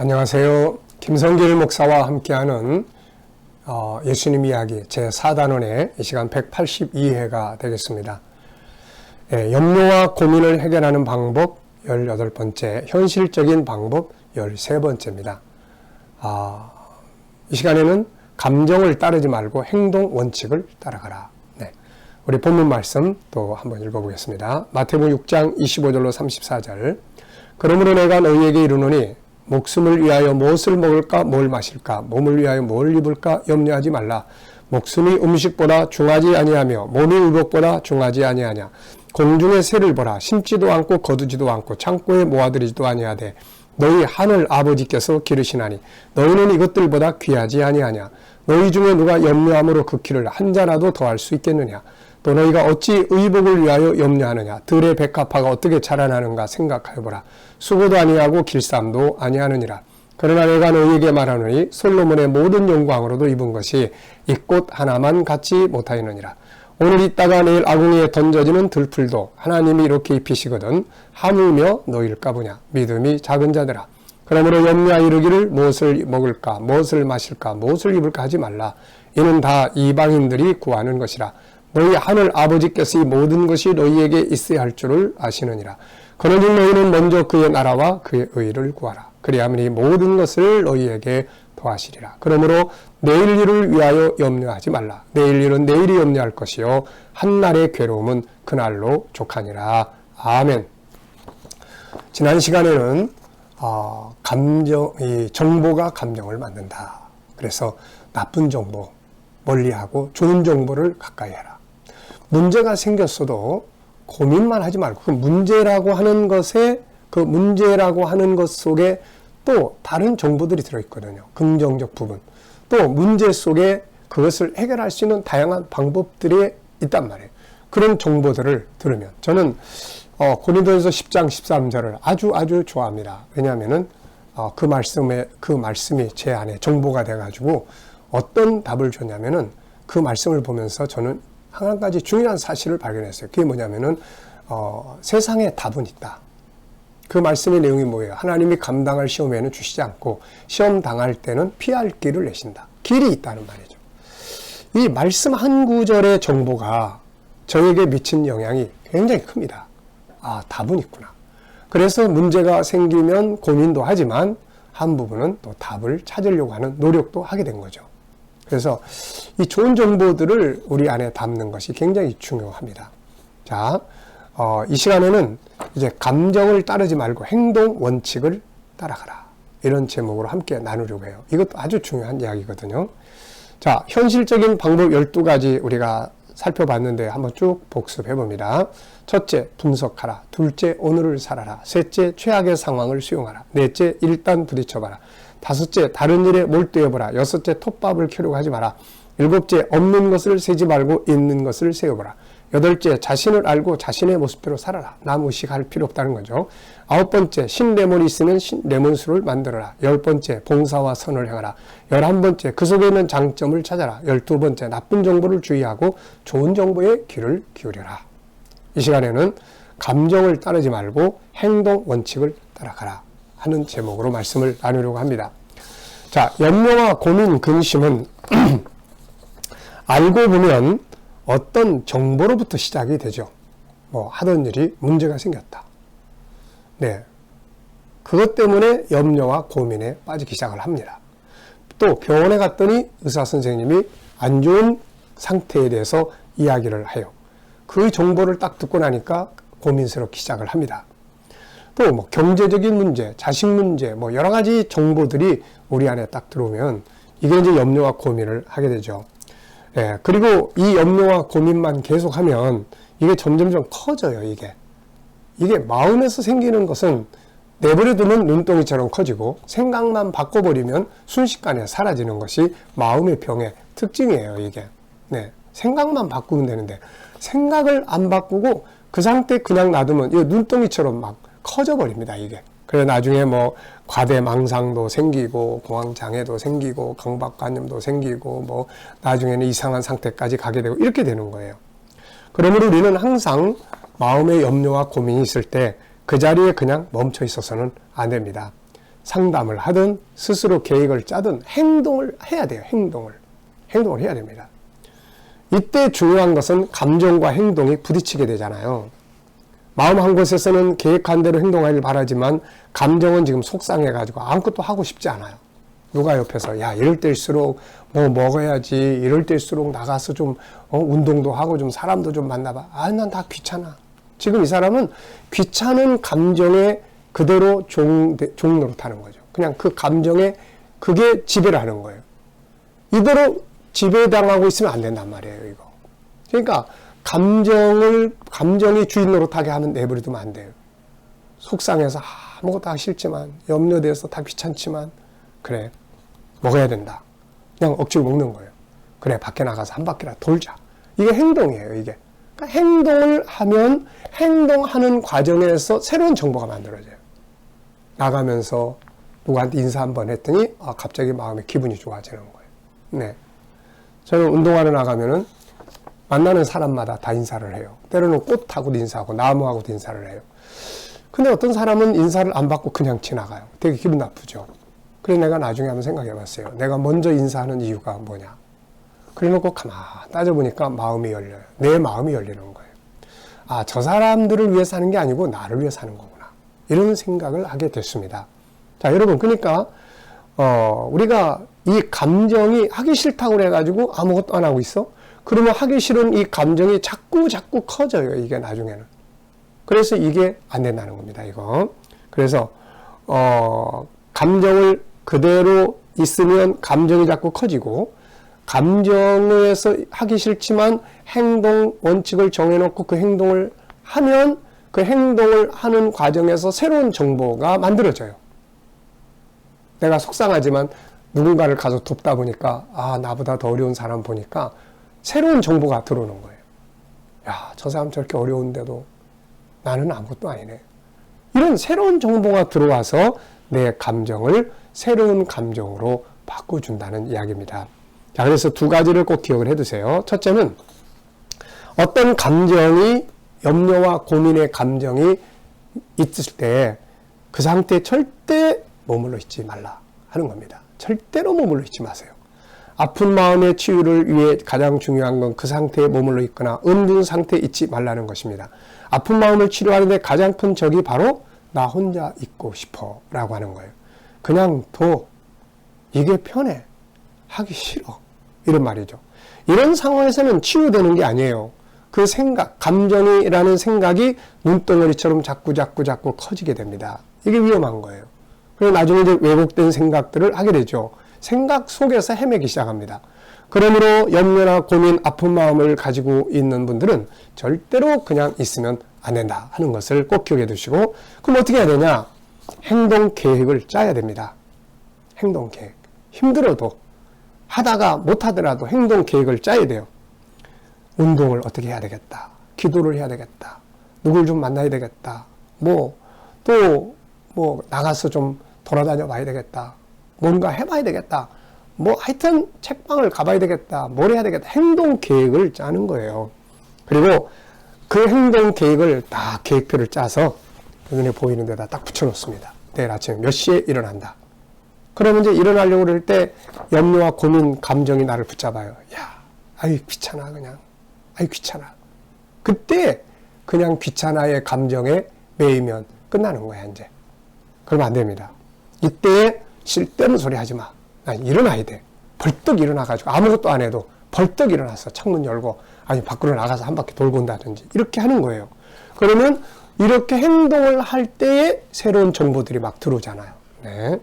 안녕하세요. 김성길 목사와 함께하는 예수님 이야기 제4단원의 이 시간 182회가 되겠습니다. 염려와 고민을 해결하는 방법 18번째, 현실적인 방법 13번째입니다. 이 시간에는 감정을 따르지 말고 행동 원칙을 따라가라. 우리 본문 말씀 또 한번 읽어보겠습니다. 마태복음 6장 25절로 34절. 그러므로 내가 너희에게 이르노니 목숨을 위하여 무엇을 먹을까 뭘 마실까 몸을 위하여 뭘 입을까 염려하지 말라. 목숨이 음식보다 중하지 아니하며 몸이 의복보다 중하지 아니하냐. 공중의 새를 보라. 심지도 않고 거두지도 않고 창고에 모아들이지도 아니하되 너희 하늘 아버지께서 기르시나니 너희는 이것들보다 귀하지 아니하냐. 너희 중에 누가 염려함으로 그 키를 한 자라도 더할 수 있겠느냐. 또 너희가 어찌 의복을 위하여 염려하느냐. 들의 백합화가 어떻게 자라나는가 생각하여보라. 수고도 아니하고 길쌈도 아니하느니라. 그러나 내가 너희에게 말하노니 솔로몬의 모든 영광으로도 입은 것이 이 꽃 하나만 갖지 못하였느니라. 오늘 있다가 내일 아궁이에 던져지는 들풀도 하나님이 이렇게 입히시거든 하물며 너희일까 보냐. 믿음이 작은 자들아. 그러므로 염려하여 이르기를 무엇을 먹을까 무엇을 마실까 무엇을 입을까 하지 말라. 이는 다 이방인들이 구하는 것이라. 너희 하늘 아버지께서 이 모든 것이 너희에게 있어야 할 줄을 아시느니라. 그러즉 너희는 먼저 그의 나라와 그의 의를 구하라. 그리하면 이 모든 것을 너희에게 더하시리라. 그러므로 내일 일을 위하여 염려하지 말라. 내일 일은 내일이 염려할 것이요 한날의 괴로움은 그날로 족하니라. 아멘. 지난 시간에는 이 정보가 감정을 만든다. 그래서 나쁜 정보 멀리하고 좋은 정보를 가까이 해라. 문제가 생겼어도 고민만 하지 말고 그 문제라고 하는 것에 그 문제라고 하는 것 속에 또 다른 정보들이 들어있거든요. 긍정적 부분. 또 문제 속에 그것을 해결할 수 있는 다양한 방법들이 있단 말이에요. 그런 정보들을 들으면 저는 고린도전서 10장 13절을 아주 좋아합니다. 왜냐하면은 그 말씀이 제 안에 정보가 돼가지고 어떤 답을 줬냐면은 그 말씀을 보면서 저는 한 가지 중요한 사실을 발견했어요. 그게 뭐냐면은 세상에 답은 있다. 그 말씀의 내용이 뭐예요? 하나님이 감당할 시험에는 주시지 않고 시험 당할 때는 피할 길을 내신다. 길이 있다는 말이죠. 이 말씀 한 구절의 정보가 저에게 미친 영향이 굉장히 큽니다. 답은 있구나. 그래서 문제가 생기면 고민도 하지만 한 부분은 또 답을 찾으려고 하는 노력도 하게 된 거죠. 그래서 이 좋은 정보들을 우리 안에 담는 것이 굉장히 중요합니다. 자, 이 시간에는 이제 감정을 따르지 말고 행동 원칙을 따라가라. 이런 제목으로 함께 나누려고 해요. 이것도 아주 중요한 이야기거든요. 자, 현실적인 방법 12가지 우리가 살펴봤는데 한번 쭉 복습해 봅니다. 첫째, 분석하라. 둘째, 오늘을 살아라. 셋째, 최악의 상황을 수용하라. 넷째, 일단 부딪혀봐라. 다섯째, 다른 일에 몰두해보라. 여섯째, 톱밥을 켜려고 하지 마라. 일곱째, 없는 것을 세지 말고 있는 것을 세워보라. 여덟째, 자신을 알고 자신의 모습대로 살아라. 남 의식할 필요 없다는 거죠. 아홉 번째, 신레몬이 있으면 신레몬수를 만들어라. 열 번째, 봉사와 선을 행하라. 11번째, 그 속에 있는 장점을 찾아라. 12번째, 나쁜 정보를 주의하고 좋은 정보에 귀를 기울여라. 이 시간에는 감정을 따르지 말고 행동 원칙을 따라가라 하는 제목으로 말씀을 나누려고 합니다. 자, 염려와 고민, 근심은 알고 보면 어떤 정보로부터 시작이 되죠. 하던 일이 문제가 생겼다. 네. 그것 때문에 염려와 고민에 빠지기 시작을 합니다. 또 병원에 갔더니 의사 선생님이 안 좋은 상태에 대해서 이야기를 해요. 그 정보를 딱 듣고 나니까 고민스럽기 시작을 합니다. 또 경제적인 문제, 자식 문제, 여러 가지 정보들이 우리 안에 딱 들어오면 이게 이제 염려와 고민을 하게 되죠. 예, 그리고 이 염려와 고민만 계속하면 이게 점점점 커져요. 이게 마음에서 생기는 것은 내버려두면 눈덩이처럼 커지고 생각만 바꿔버리면 순식간에 사라지는 것이 마음의 병의 특징이에요. 이게. 네, 생각만 바꾸면 되는데 생각을 안 바꾸고 그 상태 그냥 놔두면 이거 눈덩이처럼 막 커져버립니다. 이게. 그래서 나중에 과대망상도 생기고 공황장애도 생기고 강박관념도 생기고 나중에는 이상한 상태까지 가게 되고 이렇게 되는 거예요. 그러므로 우리는 항상 마음의 염려와 고민이 있을 때 그 자리에 그냥 멈춰 있어서는 안 됩니다. 상담을 하든 스스로 계획을 짜든 행동을 해야 돼요. 행동을 해야 됩니다. 이때 중요한 것은 감정과 행동이 부딪히게 되잖아요. 마음 한 곳에서는 계획한 대로 행동하길 바라지만 감정은 지금 속상해가지고 아무것도 하고 싶지 않아요. 누가 옆에서 야 이럴 때일수록 뭐 먹어야지, 이럴 때일수록 나가서 좀 운동도 하고 좀 사람도 좀 만나봐. 아, 난 다 귀찮아. 지금 이 사람은 귀찮은 감정에 그대로 종 노릇하는 거죠. 그냥 그 감정에 그게 지배를 하는 거예요. 이대로 지배당하고 있으면 안 된단 말이에요, 이거. 그러니까 감정이 주인 노릇하게 하면 내버려두면 안 돼요. 속상해서 아무것도 하기 싫지만, 염려돼서 다 귀찮지만, 그래, 먹어야 된다. 그냥 억지로 먹는 거예요. 그래, 밖에 나가서 한 바퀴나 돌자. 이게 행동이에요, 이게. 그러니까 행동을 하면 행동하는 과정에서 새로운 정보가 만들어져요. 나가면서 누구한테 인사 한번 했더니 갑자기 마음에 기분이 좋아지는 거예요. 네. 저는 운동하러 나가면은 만나는 사람마다 다 인사를 해요. 때로는 꽃하고도 인사하고 나무하고도 인사를 해요. 근데 어떤 사람은 인사를 안 받고 그냥 지나가요. 되게 기분 나쁘죠. 그래서 내가 나중에 한번 생각해 봤어요. 내가 먼저 인사하는 이유가 뭐냐. 그래 놓고 가만히 따져보니까 마음이 열려요. 내 마음이 열리는 거예요. 아, 저 사람들을 위해 사는 게 아니고 나를 위해 사는 거구나. 이런 생각을 하게 됐습니다. 자, 여러분, 그러니까 우리가 이 감정이 하기 싫다고 그래가지고 아무것도 안 하고 있어? 그러면 하기 싫은 이 감정이 자꾸 커져요, 이게 나중에는. 그래서 이게 안 된다는 겁니다, 이거. 그래서 감정을 그대로 있으면 감정이 자꾸 커지고, 감정에서 하기 싫지만 행동 원칙을 정해놓고 그 행동을 하면 그 행동을 하는 과정에서 새로운 정보가 만들어져요. 내가 속상하지만 누군가를 가서 돕다 보니까 나보다 더 어려운 사람 보니까 새로운 정보가 들어오는 거예요. 야, 저 사람 저렇게 어려운데도 나는 아무것도 아니네. 이런 새로운 정보가 들어와서 내 감정을 새로운 감정으로 바꿔준다는 이야기입니다. 자, 그래서 두 가지를 꼭 기억을 해두세요. 첫째는 어떤 감정이 염려와 고민의 감정이 있을 때 그 상태에 절대 머물러 있지 말라 하는 겁니다. 절대로 머물러 있지 마세요. 아픈 마음의 치유를 위해 가장 중요한 건 그 상태에 머물러 있거나 은둔 상태에 있지 말라는 것입니다. 아픈 마음을 치료하는데 가장 큰 적이 바로 나 혼자 있고 싶어 라고 하는 거예요. 그냥 둬. 이게 편해. 하기 싫어. 이런 말이죠. 이런 상황에서는 치유되는 게 아니에요. 그 생각, 감정이라는 생각이 눈덩어리처럼 자꾸 커지게 됩니다. 이게 위험한 거예요. 그리고 나중에 이제 왜곡된 생각들을 하게 되죠. 생각 속에서 헤매기 시작합니다. 그러므로 염려나 고민, 아픈 마음을 가지고 있는 분들은 절대로 그냥 있으면 안 된다 하는 것을 꼭 기억해 두시고, 그럼 어떻게 해야 되냐? 행동 계획을 짜야 됩니다. 행동 계획. 힘들어도 하다가 못하더라도 행동 계획을 짜야 돼요. 운동을 어떻게 해야 되겠다. 기도를 해야 되겠다. 누굴 좀 만나야 되겠다. 나가서 좀 돌아다녀 봐야 되겠다. 뭔가 해봐야 되겠다. 하여튼 책방을 가봐야 되겠다. 뭘 해야 되겠다. 행동 계획을 짜는 거예요. 그리고 그 행동 계획을 다 계획표를 짜서 눈에 보이는 데다 딱 붙여놓습니다. 내일 아침 몇 시에 일어난다. 그러면 이제 일어나려고 그럴 때 염려와 고민, 감정이 나를 붙잡아요. 귀찮아, 그냥. 귀찮아. 그때 그냥 귀찮아의 감정에 매이면 끝나는 거야, 이제. 그러면 안 됩니다. 이때에 쓸데없는 소리 하지 마. 난 일어나야 돼. 벌떡 일어나가지고 아무것도 안 해도 벌떡 일어나서 창문 열고 밖으로 나가서 한 바퀴 돌고 온다든지 이렇게 하는 거예요. 그러면 이렇게 행동을 할 때에 새로운 정보들이 막 들어오잖아요. 네.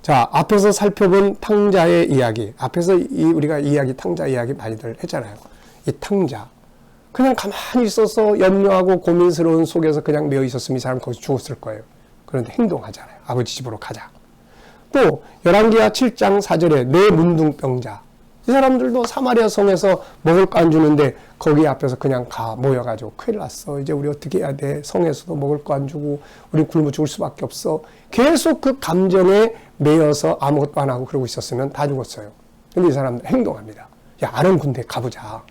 자, 앞에서 살펴본 탕자의 이야기. 앞에서 우리가 탕자 이야기 많이들 했잖아요. 이 탕자. 그냥 가만히 있어서 염려하고 고민스러운 속에서 그냥 매여 있었으면 이 사람 거기서 죽었을 거예요. 그런데 행동하잖아요. 아버지 집으로 가자. 또 열왕기하 7장 4절에 내 문둥병자. 이 사람들도 사마리아 성에서 먹을 거 안 주는데 거기 앞에서 그냥 모여가지고 큰일 났어. 이제 우리 어떻게 해야 돼. 성에서도 먹을 거 안 주고 우리 굶어 죽을 수밖에 없어. 계속 그 감정에 매여서 아무것도 안 하고 그러고 있었으면 다 죽었어요. 근데 이 사람들 행동합니다. 야, 아는 군대 가보자.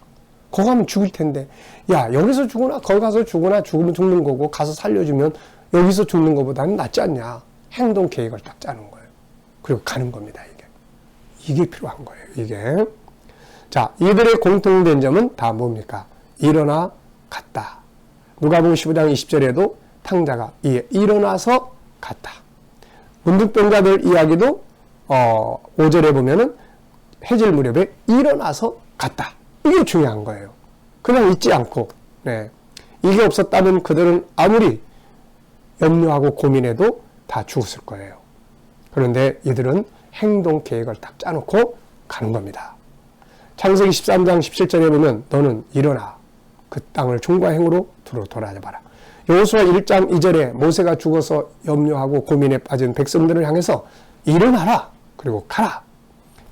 거기 가면 죽을 텐데. 야, 여기서 죽으나 거기 가서 죽으나 죽으면 죽는 거고 가서 살려주면 여기서 죽는 것보다는 낫지 않냐. 행동 계획을 딱 짜는 거예요. 그리고 가는 겁니다, 이게. 이게 필요한 거예요, 이게. 자, 이들의 공통된 점은 다 뭡니까? 일어나 갔다. 누가복음 15장 20절에도 탕자가 일어나서 갔다. 문둥병자들 이야기도 5절에 보면은 해질 무렵에 일어나서 갔다. 이게 중요한 거예요. 그냥 있지 않고, 네. 이게 없었다면 그들은 아무리 염려하고 고민해도 다 죽었을 거예요. 그런데 이들은 행동 계획을 딱 짜놓고 가는 겁니다. 창세기 13장 17절에 보면 너는 일어나 그 땅을 종과 행으로 돌아다봐라. 여호수아 1장 2절에 모세가 죽어서 염려하고 고민에 빠진 백성들을 향해서 일어나라 그리고 가라.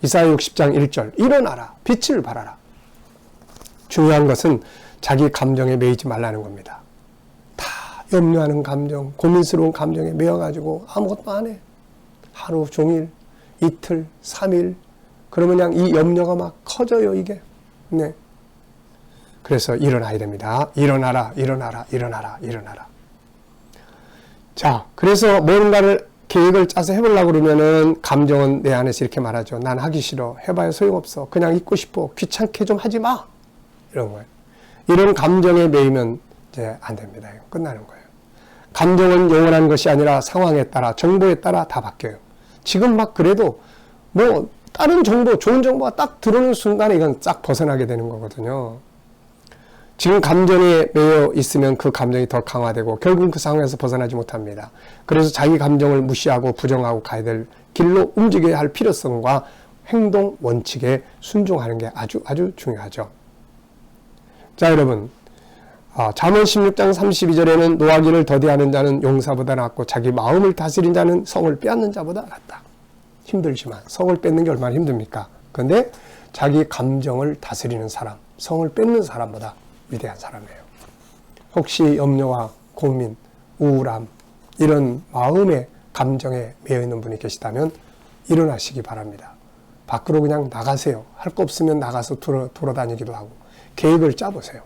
이사야 60장 1절 일어나라 빛을 발하라. 중요한 것은 자기 감정에 매이지 말라는 겁니다. 다 염려하는 감정, 고민스러운 감정에 매여가지고 아무것도 안 해. 하루 종일, 이틀, 3일 그러면 그냥 이 염려가 막 커져요, 이게. 네. 그래서 일어나야 됩니다. 일어나라, 일어나라, 일어나라, 일어나라. 자, 그래서 뭔가를 계획을 짜서 해보려고 그러면은 감정은 내 안에서 이렇게 말하죠. 난 하기 싫어. 해봐야 소용없어. 그냥 있고 싶어. 귀찮게 좀 하지 마. 이런 거예요. 이런 감정에 매이면 이제 안 됩니다. 끝나는 거예요. 감정은 영원한 것이 아니라 상황에 따라, 정보에 따라 다 바뀌어요. 지금 막 그래도 뭐 다른 정보, 좋은 정보가 딱 들어오는 순간에 이건 싹 벗어나게 되는 거거든요. 지금 감정에 매여 있으면 그 감정이 더 강화되고 결국 그 상황에서 벗어나지 못합니다. 그래서 자기 감정을 무시하고 부정하고 가야 될 길로 움직여야 할 필요성과 행동 원칙에 순종하는 게 아주 중요하죠. 자, 여러분, 잠언 16장 32절에는 노하기를 더디하는 자는 용사보다 낫고 자기 마음을 다스린 자는 성을 빼앗는 자보다 낫다. 힘들지만 성을 뺏는 게 얼마나 힘듭니까? 그런데 자기 감정을 다스리는 사람, 성을 뺏는 사람보다 위대한 사람이에요. 혹시 염려와 고민, 우울함 이런 마음의 감정에 매여있는 분이 계시다면 일어나시기 바랍니다. 밖으로 그냥 나가세요. 할 거 없으면 나가서 돌아다니기도 하고 계획을 짜보세요.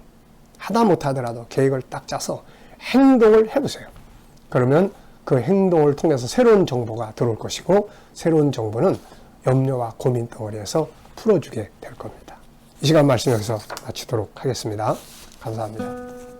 하다 못하더라도 계획을 딱 짜서 행동을 해보세요. 그러면 그 행동을 통해서 새로운 정보가 들어올 것이고 새로운 정보는 염려와 고민 덩어리에서 풀어주게 될 겁니다. 이 시간 말씀 여기서 마치도록 하겠습니다. 감사합니다.